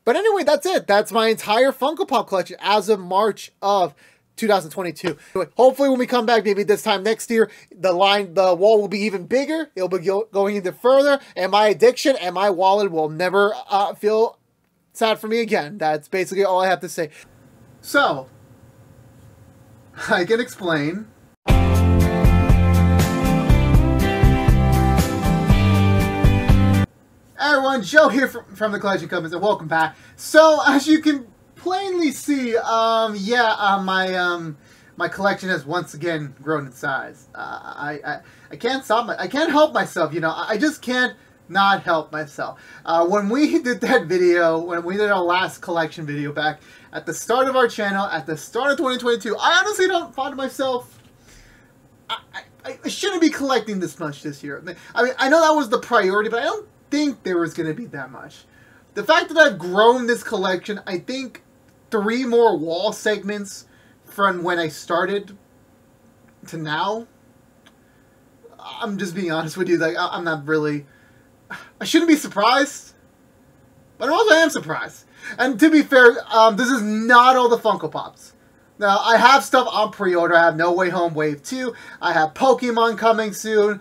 But anyway, that's it. That's my entire Funko Pop collection as of March of 2022. Anyway, hopefully when we come back, maybe this time next year, the wall will be even bigger. It'll be going even further, and my addiction and my wallet will never feel sad for me again. That's basically all I have to say. So, I can explain. Hey everyone, Joe here from the Collection Companies, and welcome back. So, as you can plainly see, my collection has once again grown in size. I can't I can't help myself, you know. I just can't not help myself. When we did that video, when we did our last collection video back at the start of our channel, at the start of 2022, I honestly don't find myself. I shouldn't be collecting this much this year. I mean, I know that was the priority, but I don't think there was going to be that much. The fact that I've grown this collection, I think 3 more wall segments from when I started to now. I'm just being honest with you. Like, I'm not really. I shouldn't be surprised, but also I am surprised. And to be fair, this is not all the Funko Pops. Now, I have stuff on pre-order. I have No Way Home Wave 2. I have Pokemon coming soon.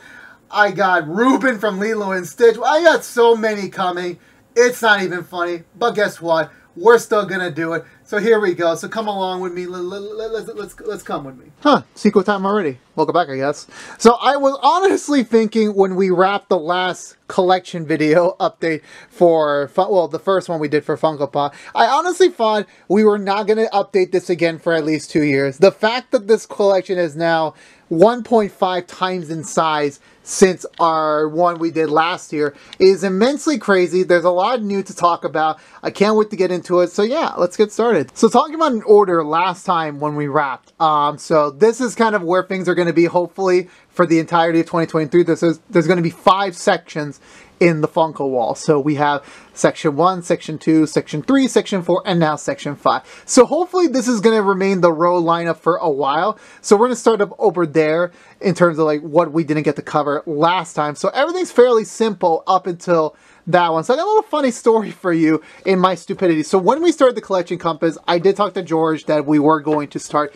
I got Ruben from Lilo and Stitch. I got so many coming. It's not even funny. But guess what? We're still gonna do it. So here we go. So come along with me. Let's come with me. Huh? Sequel time already. Welcome back, I guess. So I was honestly thinking when we wrapped the last collection video update for, well, the first one we did for Funko Pop, I honestly thought we were not gonna update this again for at least 2 years. The fact that this collection is now 1.5 times in size since our one we did last year is immensely crazy. There's a lot new to talk about. I can't wait to get into it. So yeah, let's get started. So talking about an order last time when we wrapped. So this is kind of where things are going to be hopefully for the entirety of 2023. There's going to be 5 sections in the Funko wall. So we have section 1, section 2, section 3, section 4, and now section 5. So hopefully this is going to remain the row lineup for a while. So we're going to start up over there in terms of like what we didn't get to cover last time. So everything's fairly simple up until that one. So I got a little funny story for you in my stupidity. So when we started the Collection Compass, I did talk to George that we were going to start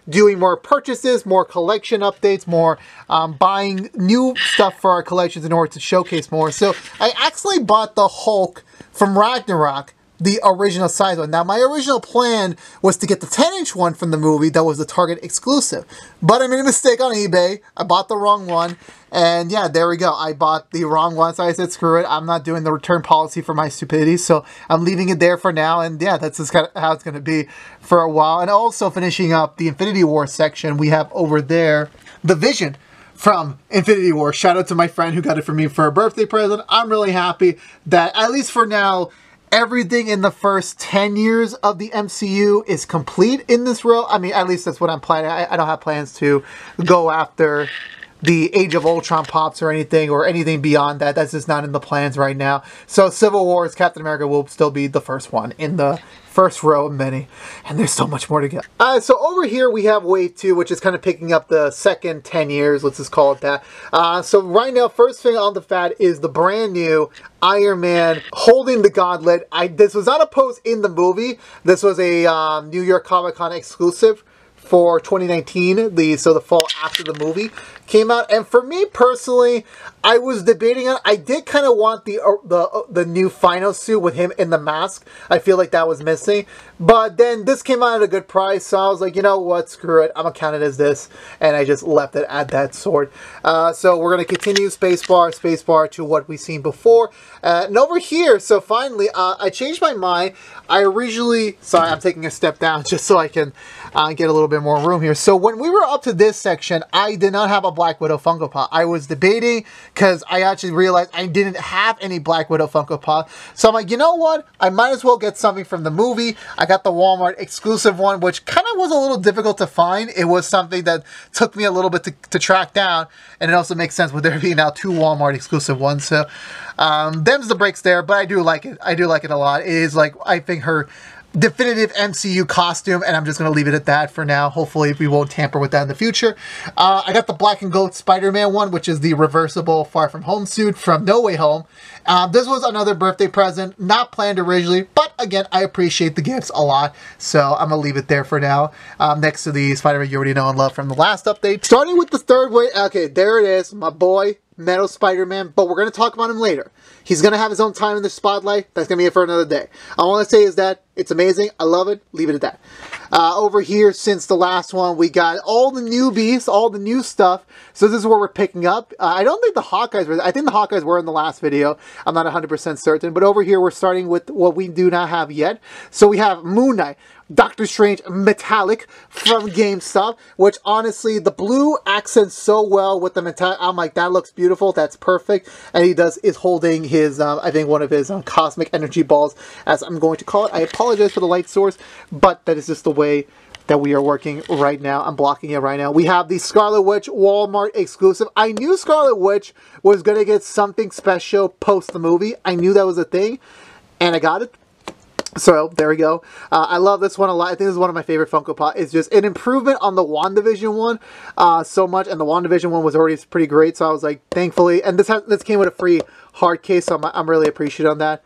doing more purchases, more collection updates, more buying new stuff for our collections in order to showcase more. So I actually bought the Hulk from Ragnarok, the original size one. Now, my original plan was to get the 10-inch one from the movie that was the Target exclusive. But I made a mistake on eBay. I bought the wrong one. And yeah, there we go. I bought the wrong one, so I said, screw it. I'm not doing the return policy for my stupidity, so I'm leaving it there for now. And yeah, that's just kind of how it's going to be for a while. And also finishing up the Infinity War section, we have over there the Vision from Infinity War. Shout out to my friend who got it for me for a birthday present. I'm really happy that, at least for now, everything in the first 10 years of the MCU is complete in this row. I mean, at least that's what I'm planning. I don't have plans to go after the Age of Ultron pops or anything beyond that. That's just not in the plans right now. So Civil War's Captain America will still be the first one in the first row of many, and there's so much more to get. So over here we have Wave 2, which is kind of picking up the second 10 years, let's just call it that. So right now, first thing on the fat is the brand new Iron Man holding the gauntlet. This was not a pose in the movie. This was a New York Comic Con exclusive for 2019, so the fall after the movie came out. And for me personally, I was debating on. I did kind of want the new final suit with him in the mask. I feel like that was missing. But then this came out at a good price, so I was like, you know what, screw it. I'm gonna count it as this, and I just left it at that sword. So we're gonna continue spacebar to what we've seen before. And over here, so finally, I changed my mind. I originally, sorry, I'm taking a step down just so I can get a little bit more room here. So when we were up to this section, I did not have a Black Widow Funko Pop. I was debating because I actually realized I didn't have any Black Widow Funko Pop. So I'm like, you know what? I might as well get something from the movie. I got the Walmart exclusive one, which kind of was a little difficult to find. It was something that took me a little bit to track down, and it also makes sense with there being now 2 Walmart exclusive ones. So them's the breaks there, but I do like it. I do like it a lot. It is like, I think her definitive MCU costume, and I'm just going to leave it at that for now. Hopefully we won't tamper with that in the future. I got the black and gold Spider-Man one, which is the reversible Far From Home suit from No Way Home. This was another birthday present, not planned originally, but again, I appreciate the gifts a lot, so I'm going to leave it there for now. Next to the Spider-Man you already know and love from the last update. Starting with the third wave, okay, there it is, my boy, Metal Spider-Man, but we're going to talk about him later. He's going to have his own time in the spotlight. That's going to be it for another day. All I want to say is that it's amazing. I love it. Leave it at that. Over here, since the last one, we got all the newbies, all the new stuff. So this is where we're picking up. I don't think the Hawkeyes were, I think the Hawkeyes were in the last video. I'm not 100% certain. But over here, we're starting with what we do not have yet. So we have Moon Knight, Doctor Strange Metallic from GameStop, which honestly, the blue accents so well with the metallic. I'm like, that looks beautiful. That's perfect. And he is holding his, I think one of his cosmic energy balls, as I'm going to call it. I apologize for the light source, but that is just the way that we are working right now. I'm blocking it right now. We have the Scarlet Witch Walmart exclusive. I knew Scarlet Witch was going to get something special post the movie. I knew that was a thing, and I got it. So, there we go. I love this one a lot. I think this is one of my favorite Funko Pop. It's just an improvement on the WandaVision one so much. And the WandaVision one was already pretty great. So, I was like, thankfully. And this came with a free hard case. So, I'm really appreciative on that.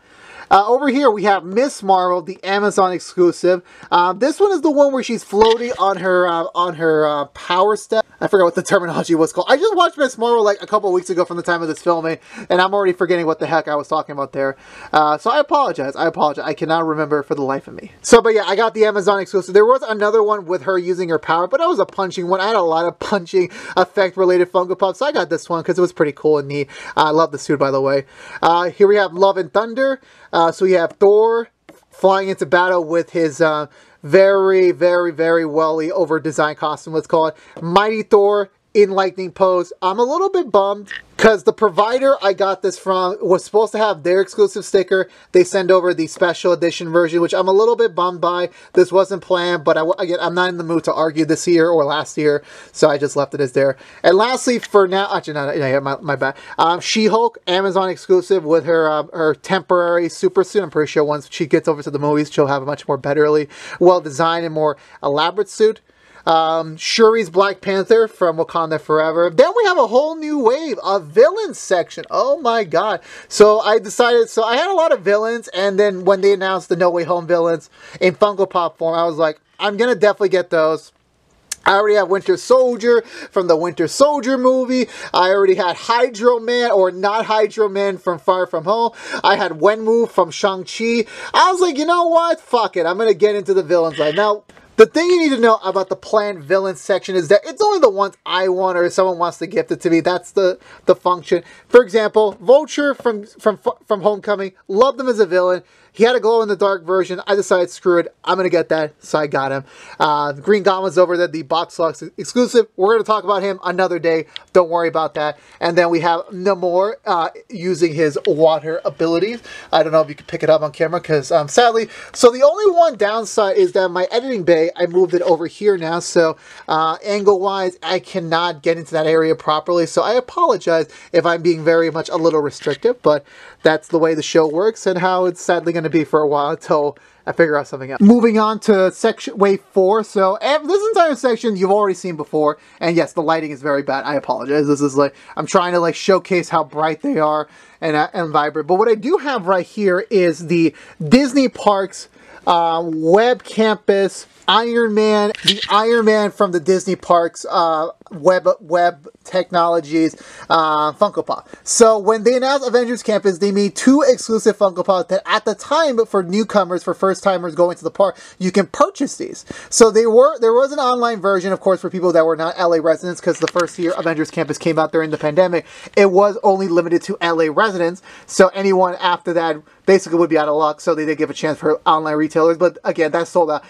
Over here, we have Miss Marvel, the Amazon exclusive. This one is the one where she's floating on her power step. I forgot what the terminology was called. I just watched Miss Marvel like a couple weeks ago from the time of this filming, and I'm already forgetting what the heck I was talking about there. So I apologize. I cannot remember for the life of me. So, but yeah, I got the Amazon exclusive. There was another one with her using her power, but that was a punching one. I had a lot of punching effect-related Funko Pops, so I got this one because it was pretty cool and neat. I love the suit, by the way. Here we have Love and Thunder. So we have Thor flying into battle with his very, very, very welly over-designed costume, let's call it. Mighty Thor in lightning pose. I'm a little bit bummed because the provider I got this from was supposed to have their exclusive sticker. They send over the special edition version, which I'm a little bit bummed by. This wasn't planned, but again, I'm not in the mood to argue this year or last year, so I just left it as there. And lastly, for now, actually, my bad. She-Hulk, Amazon exclusive with her temporary super suit. I'm pretty sure once she gets over to the movies, she'll have a much more betterly well-designed and more elaborate suit. Shuri's Black Panther from Wakanda Forever. Then we have a whole new wave of villains section. Oh my god. So I decided, so I had a lot of villains, and then when they announced the No Way Home villains in Funko Pop form, I was like, I'm gonna definitely get those. I already have Winter Soldier from the Winter Soldier movie. I already had Hydro Man, or not Hydro Man, from Far From Home. I had Wenwu from Shang-Chi. I was like, you know what? Fuck it. I'm gonna get into the villains line. Now, the thing you need to know about the planned villains section is that it's only the ones I want, or if someone wants to gift it to me. That's the function. For example, Vulture from Homecoming. Loved him as a villain. He had a glow-in-the-dark version. I decided, screw it, I'm going to get that, so I got him. Green Goblin's over there, the box box exclusive. We're going to talk about him another day. Don't worry about that. And then we have Namor using his water abilities. I don't know if you can pick it up on camera, because sadly, so the only one downside is that my editing bay, I moved it over here now, so angle-wise, I cannot get into that area properly, so I apologize if I'm being very much a little restrictive, but that's the way the show works and how it's sadly going to be for a while until I figure out something else. Moving on to section wave 4. So this entire section you've already seen before, and yes, the lighting is very bad. I apologize. This is like, I'm trying to like showcase how bright they are and vibrant. But what I do have right here is the Disney Parks Web Campus Iron Man, the Iron Man from the Disney Parks Web Technologies Funko Pop. So when they announced Avengers Campus, they made 2 exclusive Funko Pops that at the time, for newcomers, for first timers going to the park, you can purchase these. So there was an online version, of course, for people that were not LA residents, because the first year Avengers Campus came out during the pandemic, it was only limited to LA residents. So anyone after that basically would be out of luck. So they did give a chance for online retailers, but again, that sold out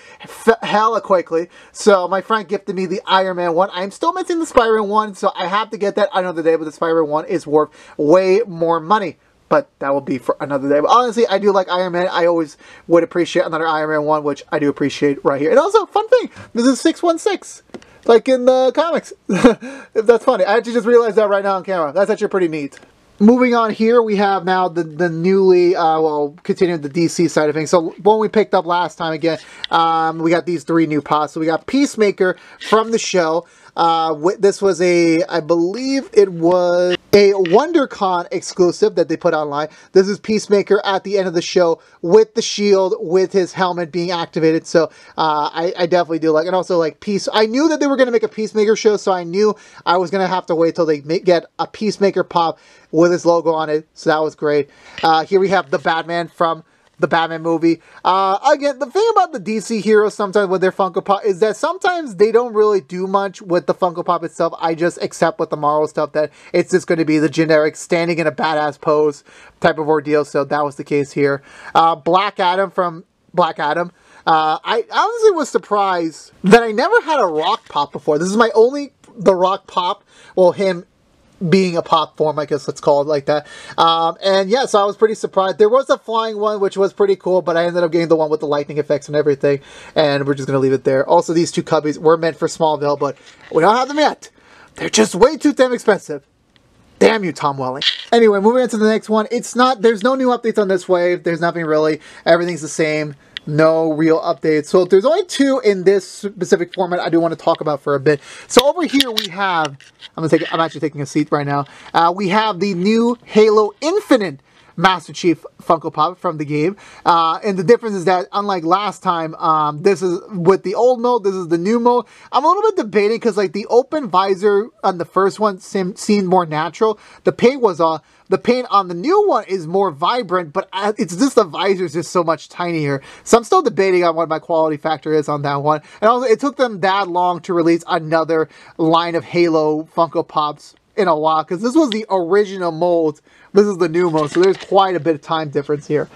hella quickly. So my friend gifted me the Iron Man one. I'm still missing the Spider-Man one, so I have to get that another day, but the Spider-Man one is worth way more money. But that will be for another day. But honestly, I do like Iron Man. I always would appreciate another Iron Man one, which I do appreciate right here. And also, fun thing, this is 616, like in the comics. If that's funny. I actually just realized that right now on camera. That's actually pretty neat. Moving on here, we have now the newly, well, continuing the DC side of things. So, one we picked up last time again, we got these 3 new pops. So, we got Peacemaker from the show. This was I believe it was a WonderCon exclusive that they put online. This is Peacemaker at the end of the show with the shield, with his helmet being activated. So, I definitely do like, and also like I knew that they were going to make a Peacemaker show, so I knew I was going to have to wait till they get a Peacemaker pop with his logo on it. So that was great. Here we have the Batman from the Batman movie. Again, the thing about the DC heroes sometimes with their Funko Pop is that sometimes they don't really do much with the Funko Pop itself. I just accept with the Marvel stuff that it's just going to be the generic standing in a badass pose type of ordeal. So that was the case here. Black Adam from Black Adam. I honestly was surprised that I never had a Rock Pop before. This is my only The Rock Pop. Well, him being a pop form, I guess let's call it like that. And yeah, so I was pretty surprised. There was a flying one, which was pretty cool, but I ended up getting the one with the lightning effects and everything, and we're just going to leave it there. Also, these 2 cubbies were meant for Smallville, but we don't have them yet. They're just way too damn expensive. Damn you, Tom Welling. Anyway, moving on to the next one. There's no new updates on this wave. There's nothing really. Everything's the same. No real updates. So there's only 2 in this specific format I do want to talk about for a bit. So over here we have, I'm actually taking a seat right now. We have the new Halo Infinite Master Chief Funko Pop from the game. And the difference is that, unlike last time, this is with the old mode, this is the new mode. I'm a little bit debating because like the open visor on the first one seemed more natural. The paint on the new one is more vibrant, but it's just the visor is just so much tinier. So I'm still debating on what my quality factor is on that one. And also, it took them that long to release another line of Halo Funko Pops in a while, because this was the original mold. This is the new mold, so there's quite a bit of time difference here.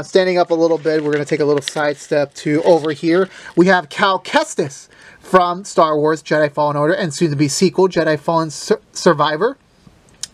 Standing up a little bit, we're going to take a little sidestep to over here. We have Cal Kestis from Star Wars Jedi Fallen Order and soon to be sequel, Jedi Fallen Survivor.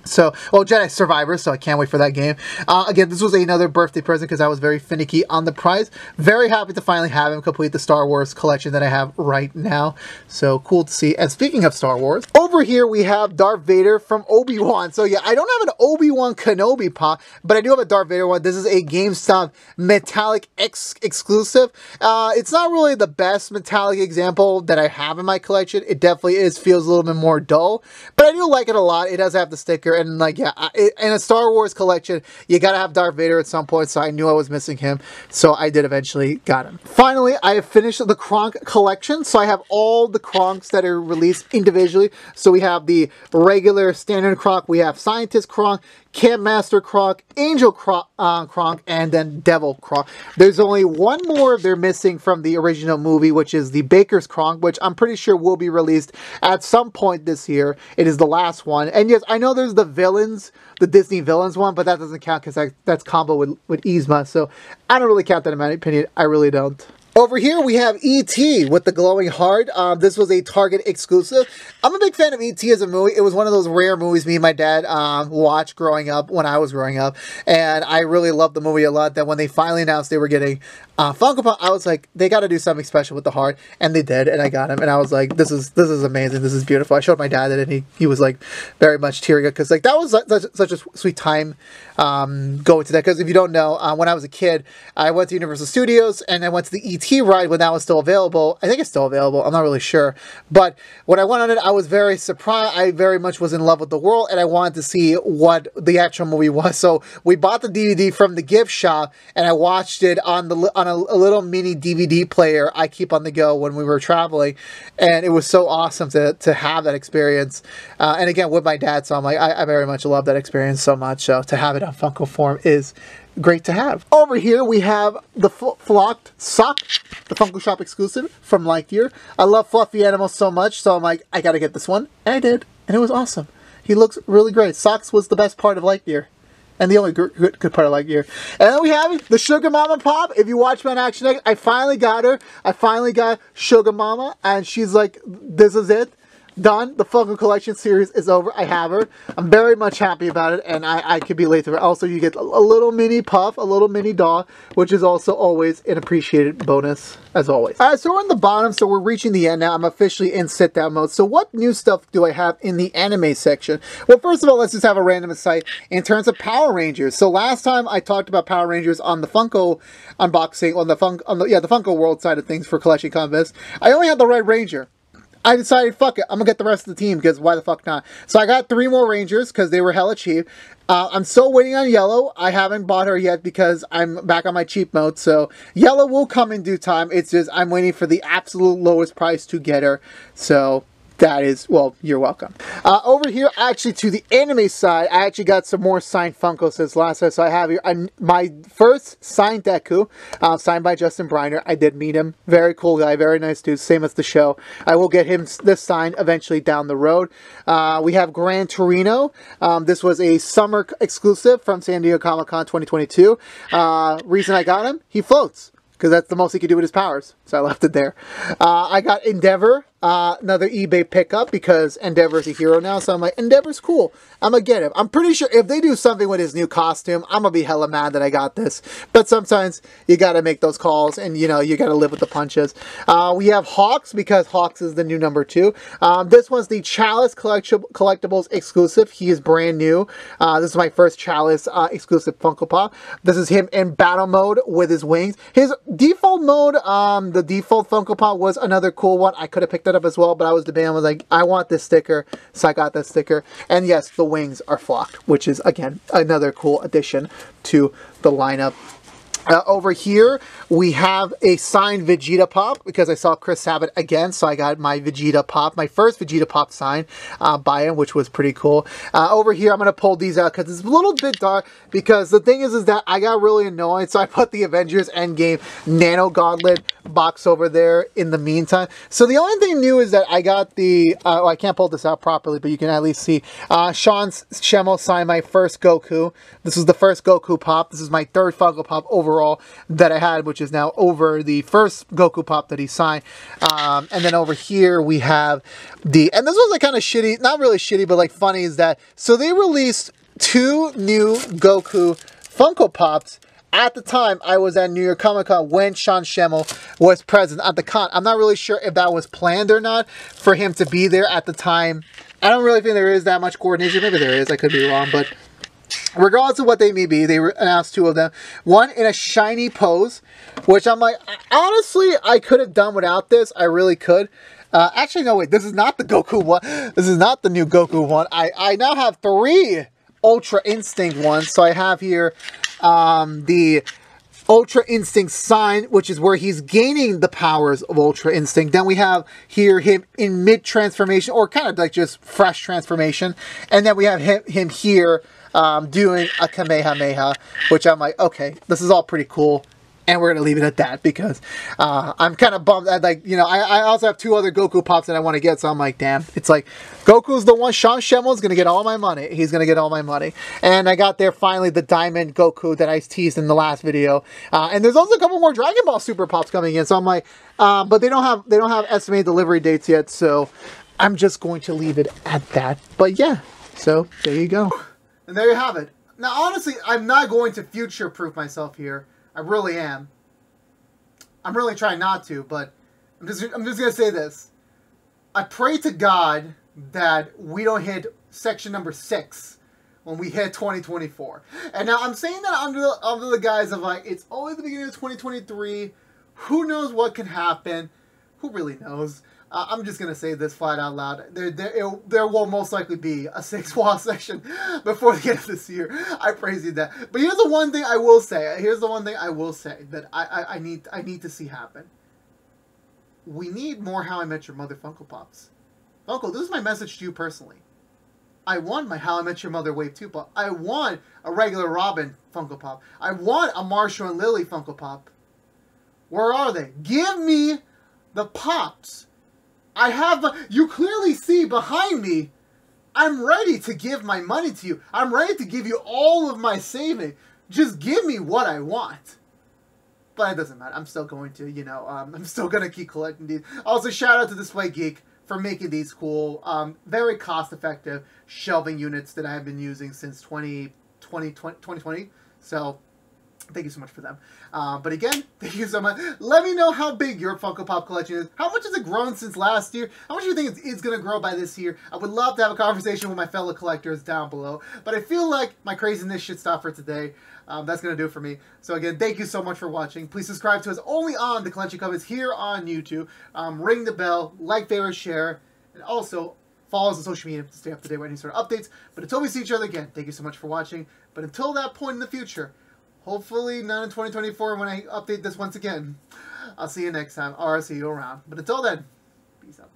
So, well, Jedi Survivor, so I can't wait for that game. Again, this was another birthday present because I was very finicky on the price. Very happy to finally have him complete the Star Wars collection that I have right now. So, cool to see. And speaking of Star Wars, over here we have Darth Vader from Obi-Wan. So, yeah, I don't have an Obi-Wan Kenobi pop, but I do have a Darth Vader one. This is a GameStop metallic exclusive. It's not really the best metallic example that I have in my collection. It definitely feels a little bit more dull, but I do like it a lot. It does have the sticker. And like, yeah, in a Star Wars collection, you gotta have Darth Vader at some point, so I knew I was missing him, so I did eventually got him. Finally, I have finished the Kronk collection, so I have all the Kronks that are released individually. So we have the regular standard Kronk, we have Scientist Kronk, Camp Master Kronk, Angel Kronk, and then Devil Kronk. There's only one more they're missing from the original movie, which is the Baker's Kronk, which I'm pretty sure will be released at some point this year. It is the last one. And yes, I know there's the villains, the Disney villains one, but that doesn't count because that's combo with Yzma. So I don't really count that in my opinion. I really don't. Over here we have E.T. with the glowing heart. This was a Target exclusive. I'm a big fan of E.T. as a movie. It was one of those rare movies me and my dad watched growing up when I was growing up. And I really loved the movie a lot, that when they finally announced they were getting Funko Pop, I was like, they got to do something special with the heart. And they did, and I got him. And I was like, this is amazing. This is beautiful. I showed my dad it, and he was like very much tearing up because like that was such a sweet time going to that. Because if you don't know, when I was a kid, I went to Universal Studios and I went to the E.T. ride when that was still available. I think it's still available. I'm not really sure. But when I went on it, I was very surprised. I very much was in love with the world, and I wanted to see what the actual movie was. So we bought the DVD from the gift shop, and I watched it on a little mini DVD player I keep on the go when we were traveling. And it was so awesome to have that experience. And again, with my dad, so I'm like, I very much love that experience so much. So to have it on Funko form is great to have. Over here we have the Flocked Sock, the Funko Shop exclusive from Lightyear. I love fluffy animals so much, so I'm like, I gotta get this one. And I did, and it was awesome. He looks really great. Socks was the best part of Lightyear, and the only good part of Lightyear. And then we have the Sugar Mama Pop. If you watch me on Action X, I finally got her. I finally got Sugar Mama, and she's like, this is it. done. The Funko Collection series is over. I have her. I'm very much happy about it, and I could be late to it. Also, you get a little mini Puff, a little mini Daw, which is also always an appreciated bonus, as always. Alright, so we're on the bottom, so we're reaching the end now. I'm officially in sit-down mode. So what new stuff do I have in the anime section? Well, first of all, let's just have a random insight in terms of Power Rangers. So last time I talked about Power Rangers on the Funko unboxing, on the Funko World side of things for Collection Contest, I only had the Red Ranger. I decided, fuck it, I'm gonna get the rest of the team, because why the fuck not? So I got 3 more Rangers, because they were hella cheap. I'm still waiting on Yellow. I haven't bought her yet, because I'm back on my cheap mode, so Yellow will come in due time. It's just, I'm waiting for the absolute lowest price to get her, so that is, well, you're welcome. Over here, actually, to the anime side, I actually got some more signed Funko since last time. So I have here my first signed Deku, signed by Justin Briner. I did meet him. Very cool guy, very nice dude, same as the show. I will get him this signed eventually down the road. We have Gran Torino. This was a summer exclusive from San Diego Comic-Con 2022. Reason I got him, he floats, because that's the most he could do with his powers. So I left it there. I got Endeavor. Another eBay pickup, because Endeavor's a hero now, so I'm like, Endeavor's cool. I'm gonna get him. I'm pretty sure if they do something with his new costume, I'm gonna be hella mad that I got this. But sometimes you gotta make those calls, and you know, you gotta live with the punches. We have Hawks, because Hawks is the new number 2. This one's the Chalice Collectibles exclusive. He is brand new. This is my first Chalice exclusive Funko Pop. This is him in battle mode with his wings. His default mode, the default Funko Pop was another cool one. I could have picked that up as well, but I was debating. I was like, I want this sticker, so I got that sticker. And yes, the wings are flocked, which is again another cool addition to the lineup. Over here, we have a signed Vegeta Pop, because I saw Chris have it again, so I got my Vegeta Pop, my first Vegeta Pop signed by him, which was pretty cool. Over here, I'm going to pull these out, because it's a little bit dark, because the thing is that I got really annoyed, so I put the Avengers Endgame Nano Gauntlet box over there in the meantime. So the only thing new is that I got the, well, I can't pull this out properly, but you can at least see, Sean Schemmel signed my first Goku. This was the first Goku Pop. This is my third Funko Pop overall that I had, which is now over the first Goku Pop that he signed. And then over here we have the, and this was like kind of shitty, not really shitty, but like funny is that, so they released 2 new Goku Funko Pops at the time I was at New York Comic Con when Sean Schemmel was present at the con. I'm not really sure if that was planned or not for him to be there at the time. I don't really think there is that much coordination. Maybe there is, I could be wrong, but regardless of what they may be, they announced 2 of them. One in a shiny pose, which I'm like, honestly, I could have done without this. I really could. Actually, no, wait. This is not the Goku one. This is not the new Goku one. I now have 3 Ultra Instinct ones. So I have here the Ultra Instinct sign, which is where he's gaining the powers of Ultra Instinct. Then we have here him in mid-transformation, or kind of like just fresh transformation. And then we have him here doing a Kamehameha, which I'm like, okay, this is all pretty cool. And we're going to leave it at that, because I'm kind of bummed. Like, you know, I also have 2 other Goku Pops that I want to get, so I'm like, damn. It's like, Goku's the one. Sean Schemmel is going to get all my money. He's going to get all my money. And I got there finally the Diamond Goku that I teased in the last video. And there's also a couple more Dragon Ball Super Pops coming in, so I'm like, but they don't have estimated delivery dates yet, so I'm just going to leave it at that. But yeah, so there you go. And there you have it. Now, honestly, I'm not going to future-proof myself here. I really am. I'm really trying not to, but I'm just gonna say this. I pray to God that we don't hit section number 6 when we hit 2024. And now I'm saying that under the guise of like, it's only the beginning of 2023. Who knows what can happen? Who really knows? I'm just gonna say this flat out loud. There will most likely be a 6-wall section before the end of this year. I praise you that. But here's the one thing I will say. Here's the one thing I will say that I need to see happen. We need more How I Met Your Mother Funko Pops. Funko, this is my message to you personally. I want my How I Met Your Mother Wave 2 Pop. I want a regular Robin Funko Pop. I want a Marshall and Lily Funko Pop. Where are they? Give me the Pops. I have, you clearly see behind me, I'm ready to give my money to you. I'm ready to give you all of my saving. Just give me what I want. But it doesn't matter. I'm still going to, you know, I'm still going to keep collecting these. Also, shout out to Display Geek for making these cool, very cost-effective shelving units that I have been using since 2020. So thank you so much for them. But again, thank you so much. Let me know how big your Funko Pop collection is. How much has it grown since last year? How much do you think it's going to grow by this year? I would love to have a conversation with my fellow collectors down below. But I feel like my craziness should stop for today. That's going to do it for me. So again, thank you so much for watching. Please subscribe to us only on The Collection Compass here on YouTube. Ring the bell, like, favorite, share, and also follow us on social media to stay up to date with any sort of updates. But until we see each other again, thank you so much for watching. But until that point in the future, hopefully not in 2024 when I update this once again, I'll see you next time, or I'll see you around. But until then, peace out.